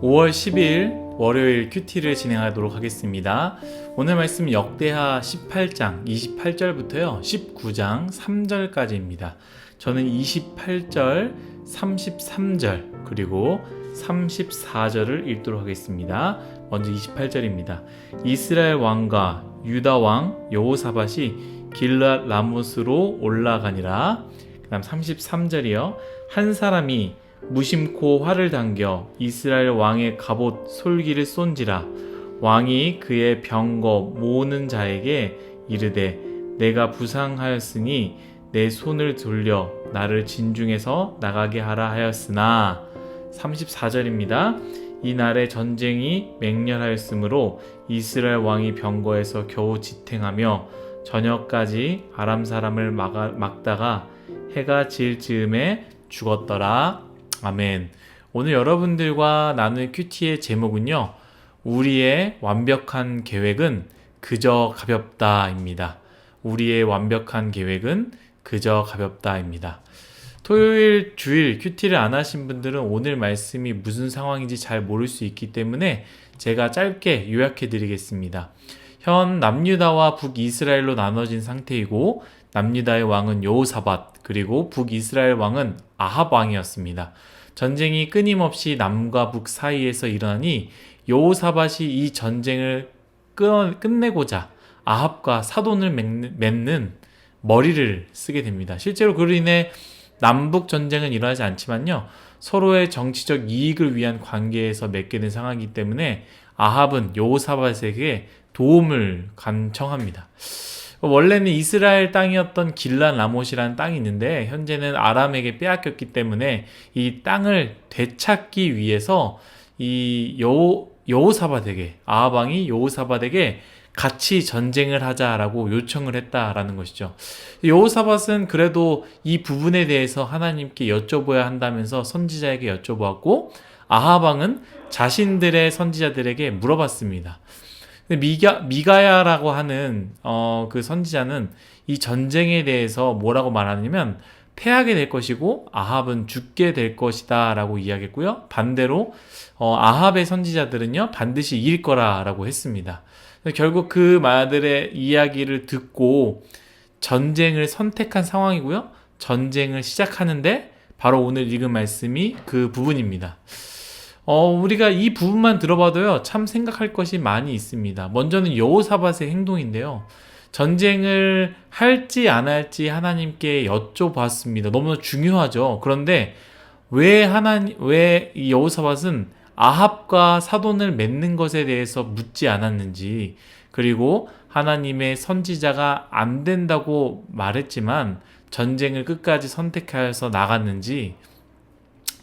5월 10일 월요일 큐티를 진행하도록 하겠습니다. 오늘 말씀 역대하 18장 28절부터요 19장 3절까지입니다. 저는 28절, 33절 그리고 34절을 읽도록 하겠습니다. 먼저 28절입니다. 이스라엘 왕과 유다 왕 여호사밧이 길앗 라못으로 올라가니라. 그 다음 33절이요. 한 사람이 무심코 활을 당겨 이스라엘 왕의 갑옷 솔기를 쏜지라. 왕이 그의 병거 모으는 자에게 이르되 내가 부상하였으니 내 손을 돌려 나를 진중에서 나가게 하라 하였으나. 34절입니다. 이날에 전쟁이 맹렬하였으므로 이스라엘 왕이 병거에서 겨우 지탱하며 저녁까지 아람 사람을 막다가 해가 질 즈음에 죽었더라. 아멘. 오늘 여러분들과 나눌 큐티의 제목은요, 우리의 완벽한 계획은 그저 가볍다입니다. 우리의 완벽한 계획은 그저 가볍다입니다. 토요일 주일 큐티를 안 하신 분들은 오늘 말씀이 무슨 상황인지 잘 모를 수 있기 때문에 제가 짧게 요약해 드리겠습니다. 현 남유다와 북이스라엘로 나눠진 상태이고, 남유다의 왕은 여호사밧, 그리고 북이스라엘 왕은 아합 왕이었습니다. 전쟁이 끊임없이 남과 북 사이에서 일어나니 여호사밧이 이 전쟁을 끝내고자 아합과 사돈을 맺는 머리를 쓰게 됩니다. 실제로 그로 인해 남북 전쟁은 일어나지 않지만요, 서로의 정치적 이익을 위한 관계에서 맺게 된 상황이기 때문에 아합은 여호사밧에게 도움을 간청합니다. 원래는 이스라엘 땅이었던 길앗 라못이라는 땅이 있는데 현재는 아람에게 빼앗겼기 때문에 이 땅을 되찾기 위해서 이 여호사밧에게, 아합 왕이 여호사밧에게 같이 전쟁을 하자라고 요청을 했다라는 것이죠. 여호사밧은 그래도 이 부분에 대해서 하나님께 여쭤봐야 한다면서 선지자에게 여쭤보았고, 아합 왕은 자신들의 선지자들에게 물어봤습니다. 미가야라고 하는 그 선지자는 이 전쟁에 대해서 뭐라고 말하냐면 패하게 될 것이고 아합은 죽게 될 것이다 라고 이야기했고요. 반대로 아합의 선지자들은요 반드시 이길 거라고 했습니다. 결국 그 말들의 이야기를 듣고 전쟁을 선택한 상황이고요. 전쟁을 시작하는데 바로 오늘 읽은 말씀이 그 부분입니다. 우리가 이 부분만 들어봐도요, 참 생각할 것이 많이 있습니다. 먼저는 여호사밧의 행동인데요. 전쟁을 할지 안 할지 하나님께 여쭤봤습니다. 너무나 중요하죠. 그런데 왜 이 여호사밧은 아합과 사돈을 맺는 것에 대해서 묻지 않았는지, 그리고 하나님의 선지자가 안 된다고 말했지만 전쟁을 끝까지 선택하여서 나갔는지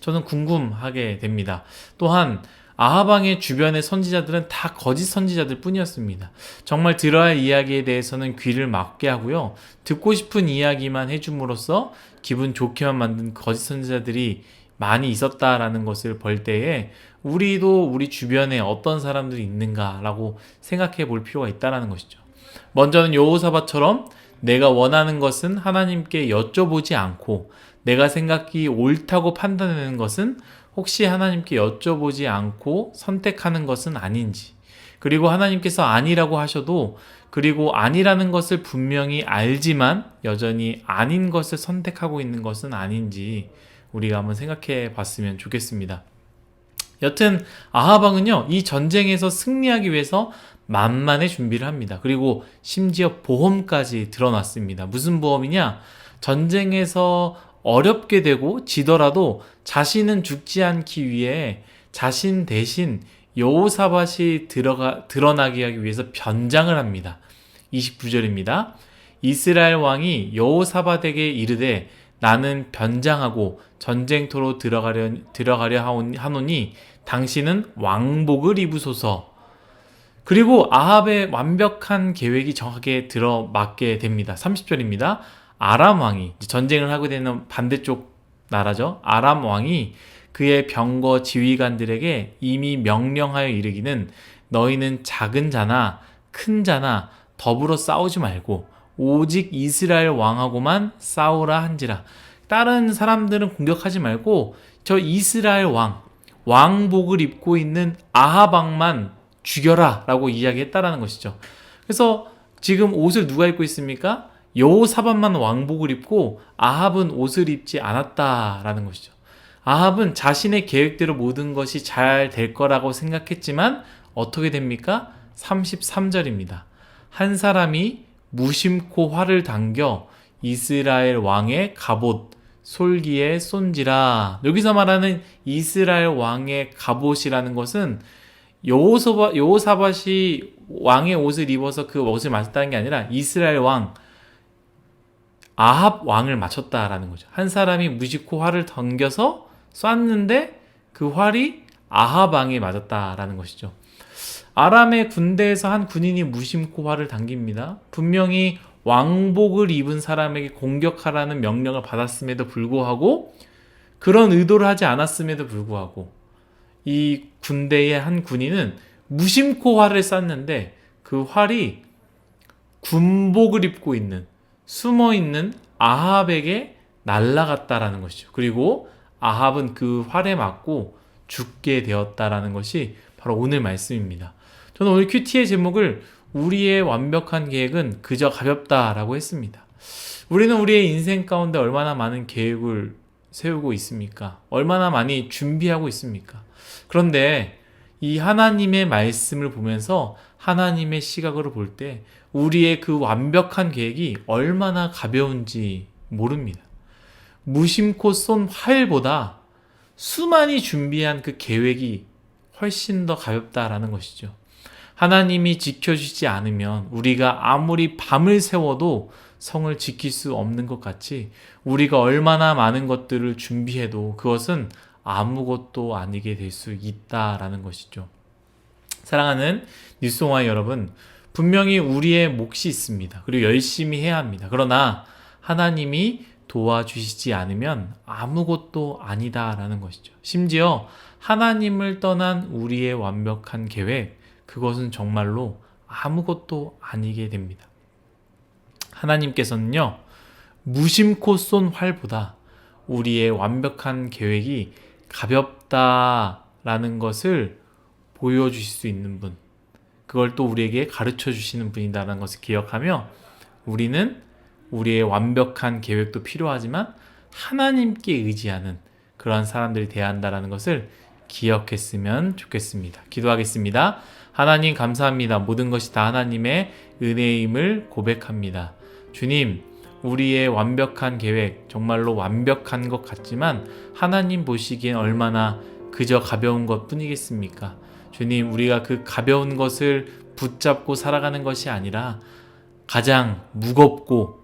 저는 궁금하게 됩니다. 또한 아합 왕의 주변의 선지자들은 다 거짓 선지자들 뿐이었습니다. 정말 들어야 할 이야기에 대해서는 귀를 막게 하고요, 듣고 싶은 이야기만 해줌으로써 기분 좋게만 만든 거짓 선지자들이 많이 있었다라는 것을 볼 때에 우리도 우리 주변에 어떤 사람들이 있는가라고 생각해 볼 필요가 있다는 것이죠. 먼저는 여호사밧처럼 내가 원하는 것은 하나님께 여쭤보지 않고 내가 생각이 옳다고 판단하는 것은 혹시 하나님께 여쭤보지 않고 선택하는 것은 아닌지, 그리고 하나님께서 아니라고 하셔도 그리고 아니라는 것을 분명히 알지만 여전히 아닌 것을 선택하고 있는 것은 아닌지 우리가 한번 생각해 봤으면 좋겠습니다. 여튼 아합 왕은요, 이 전쟁에서 승리하기 위해서 만만의 준비를 합니다. 그리고 심지어 보험까지 들어놨습니다. 무슨 보험이냐? 전쟁에서 어렵게 되고 지더라도 자신은 죽지 않기 위해 자신 대신 여호사밧이 드러나게 하기 위해서 변장을 합니다. 29절입니다. 이스라엘 왕이 여호사밧에게 이르되 나는 변장하고 전쟁터로 들어가려 하노니 당신은 왕복을 입으소서. 그리고 아합의 완벽한 계획이 정확하게 들어맞게 됩니다. 30절입니다. 아람 왕이, 전쟁을 하게 되는 반대쪽 나라죠. 아람 왕이 그의 병거 지휘관들에게 이미 명령하여 이르기는 너희는 작은 자나 큰 자나 더불어 싸우지 말고 오직 이스라엘 왕하고만 싸우라 한지라. 다른 사람들은 공격하지 말고 저 이스라엘 왕, 왕복을 입고 있는 아합 왕만 죽여라 라고 이야기했다라는 것이죠. 그래서 지금 옷을 누가 입고 있습니까? 여호사밧만 왕복을 입고 아합은 옷을 입지 않았다라는 것이죠. 아합은 자신의 계획대로 모든 것이 잘 될 거라고 생각했지만 어떻게 됩니까? 33절입니다. 한 사람이 무심코 활을 당겨 이스라엘 왕의 갑옷 솔기에 쏜지라. 여기서 말하는 이스라엘 왕의 갑옷이라는 것은 여호사밧이 왕의 옷을 입어서 그 옷을 맞췄다는 게 아니라 이스라엘 왕 아합 왕을 맞췄다라는 거죠. 한 사람이 무심코 활을 당겨서 쐈는데 그 활이 아합 왕에 맞았다라는 것이죠. 아람의 군대에서 한 군인이 무심코 활을 당깁니다. 분명히 왕복을 입은 사람에게 공격하라는 명령을 받았음에도 불구하고 그런 의도를 하지 않았음에도 불구하고 이 군대의 한 군인은 무심코 활을 쐈는데 그 활이 군복을 입고 있는 숨어있는 아합에게 날아갔다라는 것이죠. 그리고 아합은 그 활에 맞고 죽게 되었다라는 것이 바로 오늘 말씀입니다. 저는 오늘 큐티의 제목을 우리의 완벽한 계획은 그저 가볍다라고 했습니다. 우리는 우리의 인생 가운데 얼마나 많은 계획을 세우고 있습니까? 얼마나 많이 준비하고 있습니까? 그런데 이 하나님의 말씀을 보면서 하나님의 시각으로 볼 때 우리의 그 완벽한 계획이 얼마나 가벼운지 모릅니다. 무심코 쏜 활보다 수많이 준비한 그 계획이 훨씬 더 가볍다라는 것이죠. 하나님이 지켜주지 않으면 우리가 아무리 밤을 새워도 성을 지킬 수 없는 것 같이 우리가 얼마나 많은 것들을 준비해도 그것은 아무것도 아니게 될 수 있다라는 것이죠. 사랑하는 뉴스공화 여러분, 분명히 우리의 몫이 있습니다. 그리고 열심히 해야 합니다. 그러나 하나님이 도와주시지 않으면 아무것도 아니다라는 것이죠. 심지어 하나님을 떠난 우리의 완벽한 계획, 그것은 정말로 아무것도 아니게 됩니다. 하나님께서는요, 무심코 쏜 활보다 우리의 완벽한 계획이 가볍다라는 것을 보여주실 수 있는 분, 그걸 또 우리에게 가르쳐 주시는 분이다라는 것을 기억하며 우리는 우리의 완벽한 계획도 필요하지만 하나님께 의지하는 그러한 사람들이 되어야 한다는 것을 기억했으면 좋겠습니다. 기도하겠습니다. 하나님 감사합니다. 모든 것이 다 하나님의 은혜임을 고백합니다. 주님, 우리의 완벽한 계획, 정말로 완벽한 것 같지만 하나님 보시기엔 얼마나 그저 가벼운 것 뿐이겠습니까? 주님, 우리가 그 가벼운 것을 붙잡고 살아가는 것이 아니라 가장 무겁고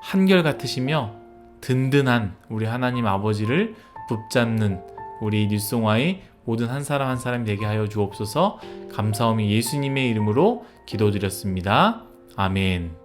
한결같으시며 든든한 우리 하나님 아버지를 붙잡는 우리 뉴스공화의 모든 한 사람 한 사람이 되게 하여 주옵소서. 감사함이 예수님의 이름으로 기도드렸습니다. 아멘.